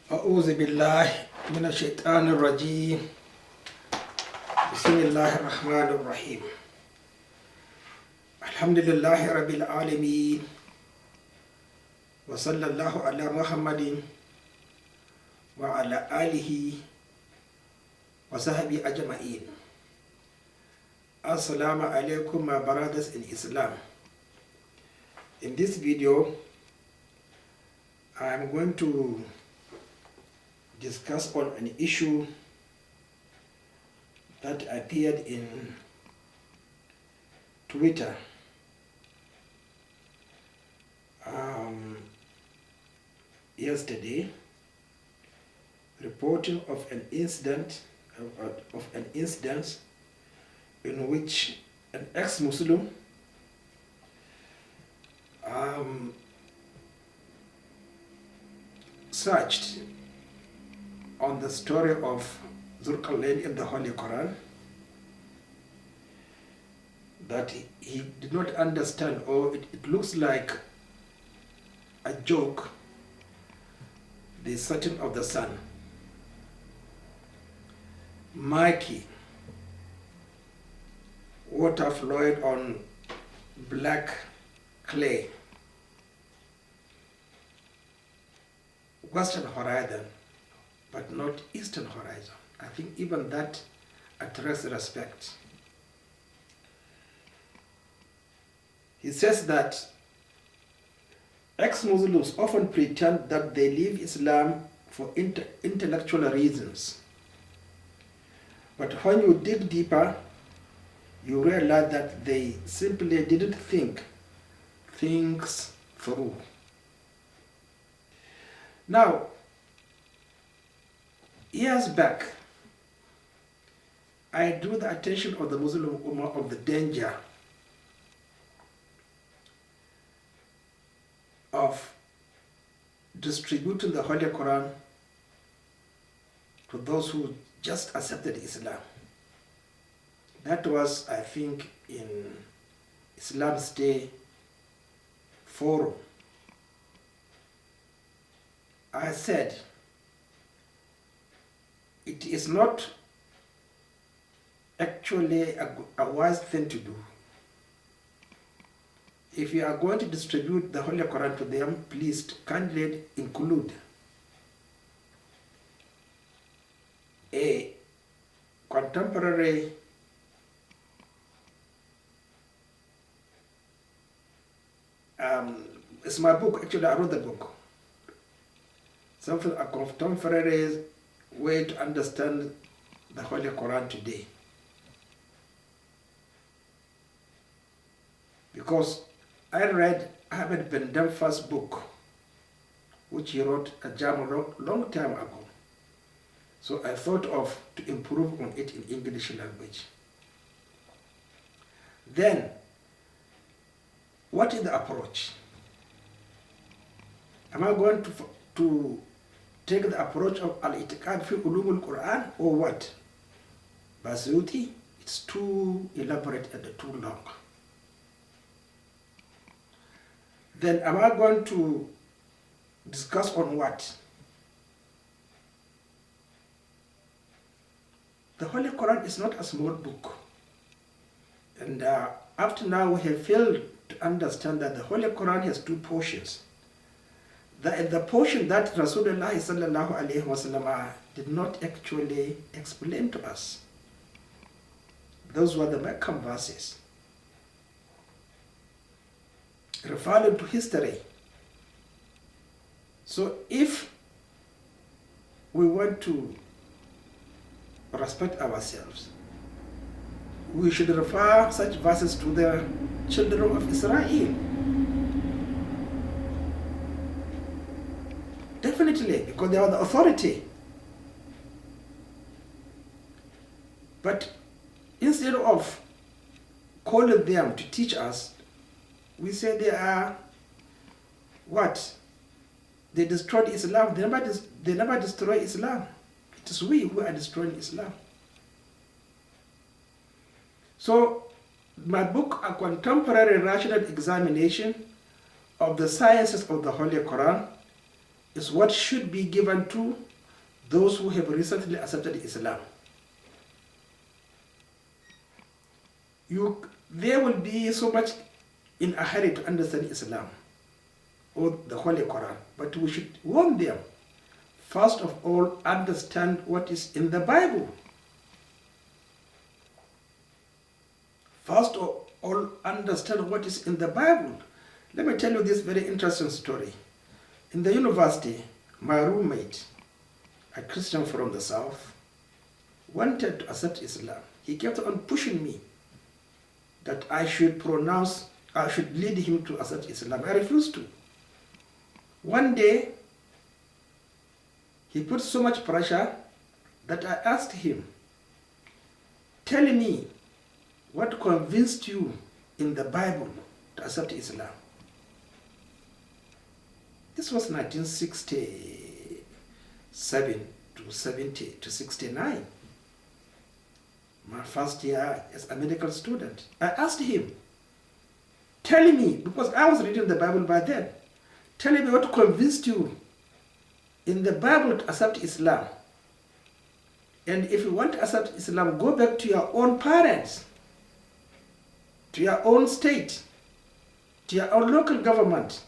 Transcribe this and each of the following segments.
أعوذ بالله من الشيطان الرجيم بسم الله الرحمن الرحيم الحمد لله رب العالمين وصلى الله على محمد وعلى آله وصحبه أجمعين. Assalamu alaikum, my brothers in Islam. In this video I am going to discuss on an issue that appeared in Twitter yesterday, reporting of an incident in which an ex-Muslim searched on the story of Zulkarnain in the Holy Quran that he did not understand, or it looks like a joke, the setting of the sun. Murky water flowed on black clay, western horizon, but not eastern horizon. I think even that attracts respect. He says that ex-Muslims often pretend that they leave Islam for intellectual reasons. But when you dig deeper, you realize that they simply didn't think things through. Now, years back, I drew the attention of the Muslim Ummah of the danger of distributing the Holy Quran to those who just accepted Islam. That was, I think, in Islam's Day forum. I said, it is not actually a wise thing to do. If you are going to distribute the Holy Quran to them, please kindly include a contemporary it's my book, actually I wrote the book. Something, a contemporary way to understand the Holy Quran today. Because I read Ahmed Ben Damfa's book, which he wrote a long time ago. So I thought of to improve on it in English language. Then, what is the approach? Am I going to take the approach of al-i'tiqad fi ulum al-Qur'an or what? Basuyuti, it's too elaborate and too long. Then am I going to discuss on what? The Holy Quran is not a small book. And up to now we have failed to understand that the Holy Quran has two portions. The portion that Rasulullah sallallahu alaihi wasallam did not actually explain to us. Those were the Makkah verses, referring to history. So if we want to respect ourselves, we should refer such verses to the children of Israel. Definitely, because they are the authority. But instead of calling them to teach us, we say they are what? They destroyed Islam. They never destroy Islam. It is we who are destroying Islam. So, my book, A Contemporary Rational Examination of the Sciences of the Holy Quran, is what should be given to those who have recently accepted Islam. They will be so much in a hurry to understand Islam or the Holy Quran, but we should warn them. First of all, understand what is in the Bible. First of all, understand what is in the Bible. Let me tell you this very interesting story. In the university, my roommate, a Christian from the south, wanted to accept Islam. He kept on pushing me that I should lead him to accept Islam. I refused to. One day, he put so much pressure that I asked him, tell me what convinced you in the Bible to accept Islam. This was 1967 to 70 to 69. My first year as a medical student. I asked him, tell me, because I was reading the Bible by then, tell me what convinced you in the Bible to accept Islam. And if you want to accept Islam, go back to your own parents, to your own state, to your own local government,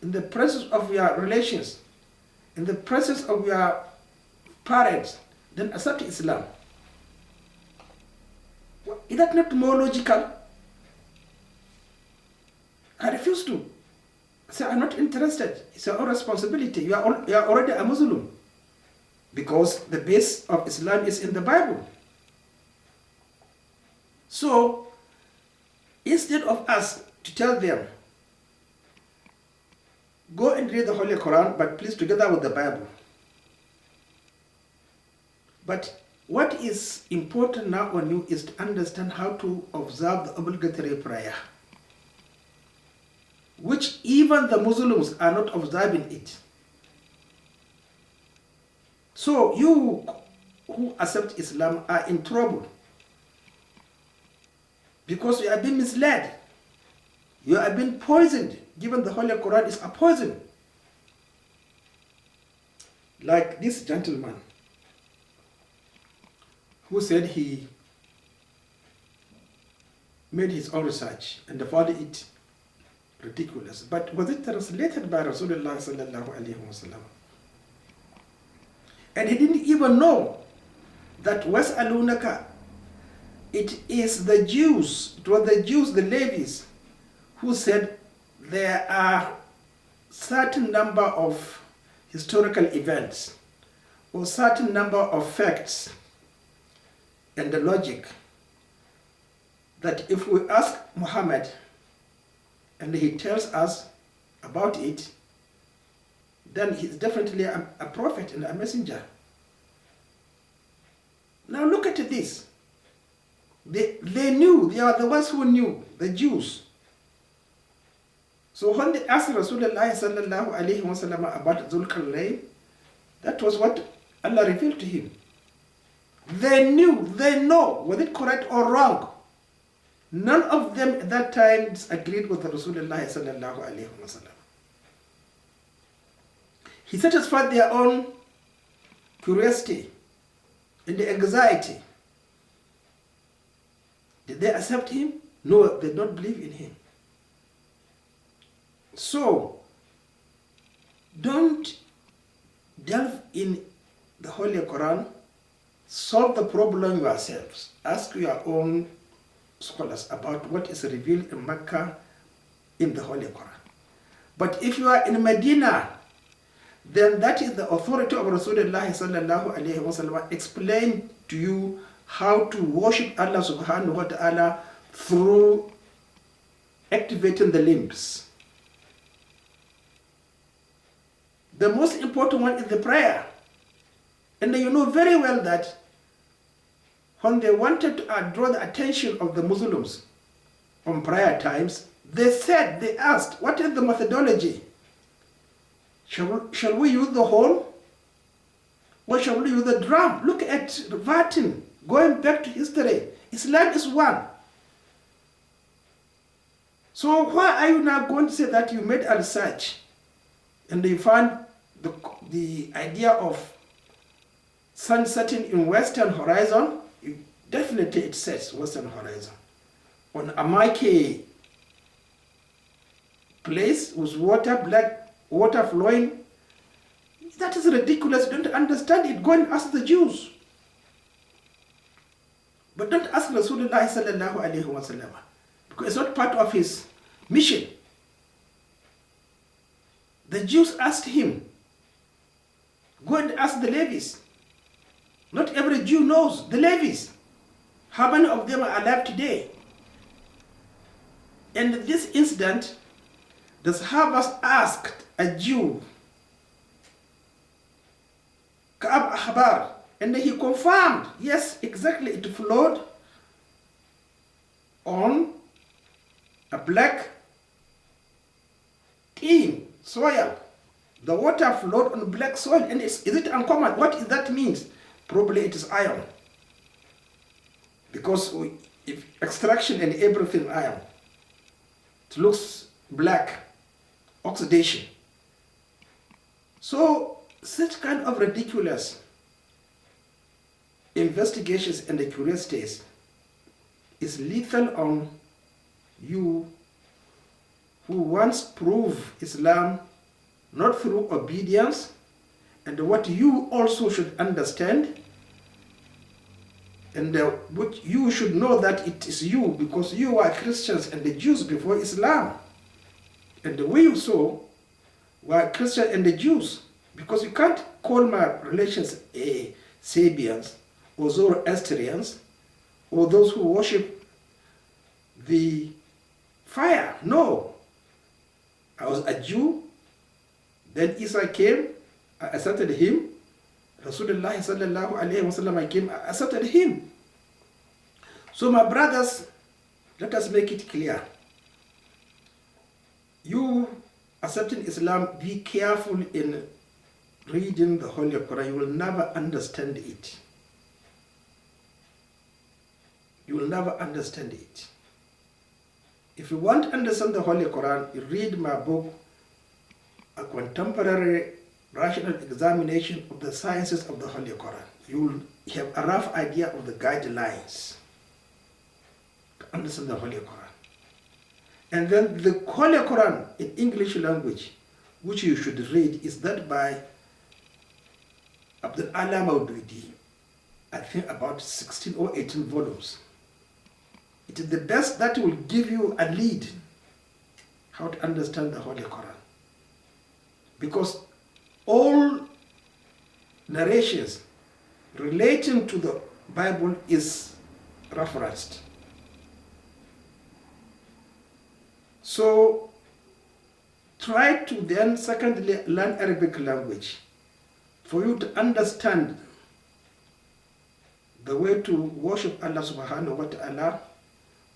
in the presence of your relations, in the presence of your parents, then accept Islam. Is that not more logical? I refuse to. I say, I'm not interested. It's your own responsibility. You are already a Muslim. Because the base of Islam is in the Bible. So, instead of us to tell them, go and read the Holy Quran, but please together with the Bible. But what is important now on you is to understand how to observe the obligatory prayer, which even the Muslims are not observing it. So you who accept Islam are in trouble because you are being misled. You are being poisoned, given the Holy Quran is a poison. Like this gentleman who said he made his own research and found it ridiculous. But was it translated by Rasulullah sallallahu alaihi wasallam? And he didn't even know that وَاسْأَلُونَكَ, it is the Jews, it was the Jews, the Levites, who said there are certain number of historical events or certain number of facts and the logic that if we ask Muhammad and he tells us about it, then he's definitely a prophet and a messenger. Now look at this. They knew, they are the ones who knew, the Jews. So when they asked Rasulullah sallallahu alaihi wasallam about Dhul-Qarnayn, that was what Allah revealed to him. They knew, they know, was it correct or wrong? None of them at that time disagreed with Rasulullah sallallahu alaihi wasallam. He satisfied their own curiosity and the anxiety. Did they accept him? No, they don't believe in him. So, don't delve in the Holy Quran. Solve the problem yourselves. Ask your own scholars about what is revealed in Makkah in the Holy Quran. But if you are in Medina, then that is the authority of Rasulullah sallallahu alaihi wasallam explain to you how to worship Allah subhanahu wa ta'ala through activating the limbs. The most important one is the prayer. And you know very well that when they wanted to draw the attention of the Muslims on prayer times, they asked, what is the methodology? Shall we use the horn? Or shall we use the drum? Look at Vatin, going back to history. Islam is one. So why are you now going to say that you made a research and you found the idea of sun setting in western horizon, definitely it sets western horizon. On Amake place with water, black water flowing, that is ridiculous. You don't understand it. Go and ask the Jews. But don't ask Rasulullah sallallahu alayhi wa sallam, because it's not part of his mission. The Jews asked him, go and ask the Levies. Not every Jew knows the Levies. How many of them are alive today? And this incident, the Sahabas asked a Jew, Ka'ab Ahbar, and he confirmed, yes, exactly, it flowed on a black tin soil. The water flowed on black soil, and is it uncommon? What does that mean? Probably it is iron. Because if extraction and everything iron, it looks black, oxidation. So such kind of ridiculous investigations and the curiosities is lethal on you who wants prove Islam not through obedience, and what you also should understand, and what you should know that it is you, because you are Christians and the Jews before Islam, and we also were Christians and the Jews, because you can't call my relations Sabians or Zoroastrians or those who worship the fire. No, I was a Jew. Then Isa came, I accepted him. Rasulullah sallallahu alayhi wa sallam came, I accepted him. So my brothers, let us make it clear. You accepting Islam, be careful in reading the Holy Quran. You will never understand it. You will never understand it. If you want to understand the Holy Quran, you read my book, A Contemporary Rational Examination of the Sciences of the Holy Quran. You will have a rough idea of the guidelines to understand the Holy Quran. And then the Holy Quran in English language, which you should read, is that by Abdul Alam Maududi, I think about 16 or 18 volumes. It is the best that will give you a lead how to understand the Holy Quran. Because all narrations relating to the Bible is referenced. So try to then secondly learn Arabic language for you to understand the way to worship Allah subhanahu wa ta'ala,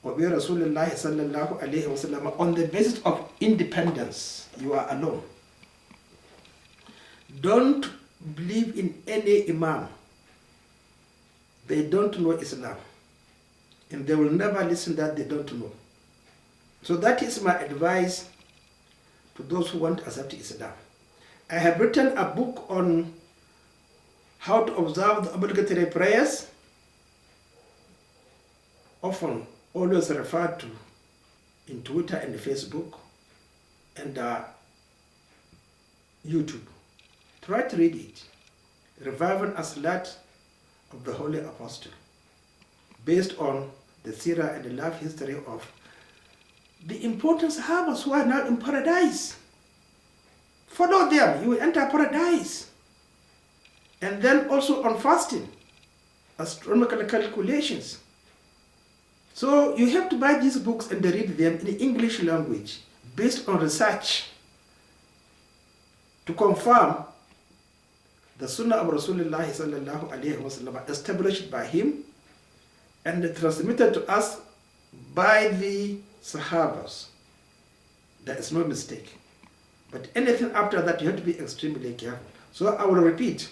obey Rasulullah sallallahu alayhi wa sallam on the basis of independence. You are alone. Don't believe in any imam. They don't know Islam. And they will never listen that they don't know. So that is my advice to those who want to accept Islam. I have written a book on how to observe the obligatory prayers, often always referred to in Twitter and Facebook and YouTube. Try to read it. Reviving a Salat of the Holy Apostle, based on the seerah and the life history of the important Sahabas who are now in paradise. Follow them, you will enter paradise. And then also on fasting, astronomical calculations. So you have to buy these books and read them in the English language, based on research, to confirm the Sunna of Rasulullah sallallahu alayhi wa sallam established by him and transmitted to us by the Sahabas. There is no mistake. But anything after that, you have to be extremely careful. So I will repeat.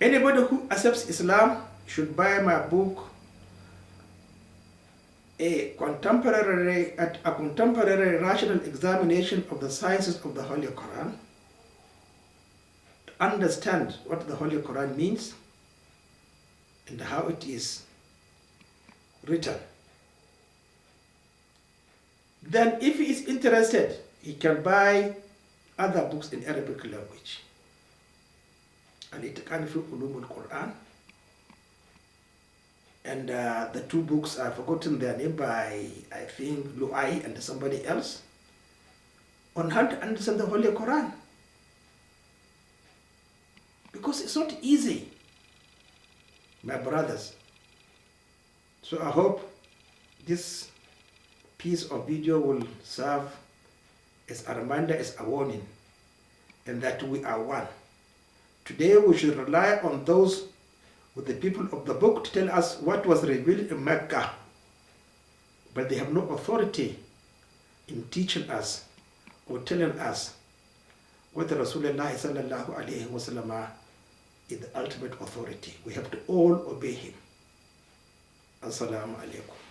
Anybody who accepts Islam should buy my book, a contemporary rational examination of the sciences of the Holy Quran, understand what the Holy Quran means and how it is written. Then if he is interested, he can buy other books in Arabic language. Al-Itqan fi Ulum al-Qur'an. And the two books, I've forgotten their name, by, I think, Levi and somebody else, on how to understand the Holy Quran. Because it's not easy, my brothers. So I hope this piece of video will serve as a reminder, as a warning, and that we are one. Today we should rely on those with the people of the book to tell us what was revealed in Makkah, but they have no authority in teaching us or telling us whether Rasulullah sallallahu alayhi wa sallam is the ultimate authority. We have to all obey him. Assalamu alaikum.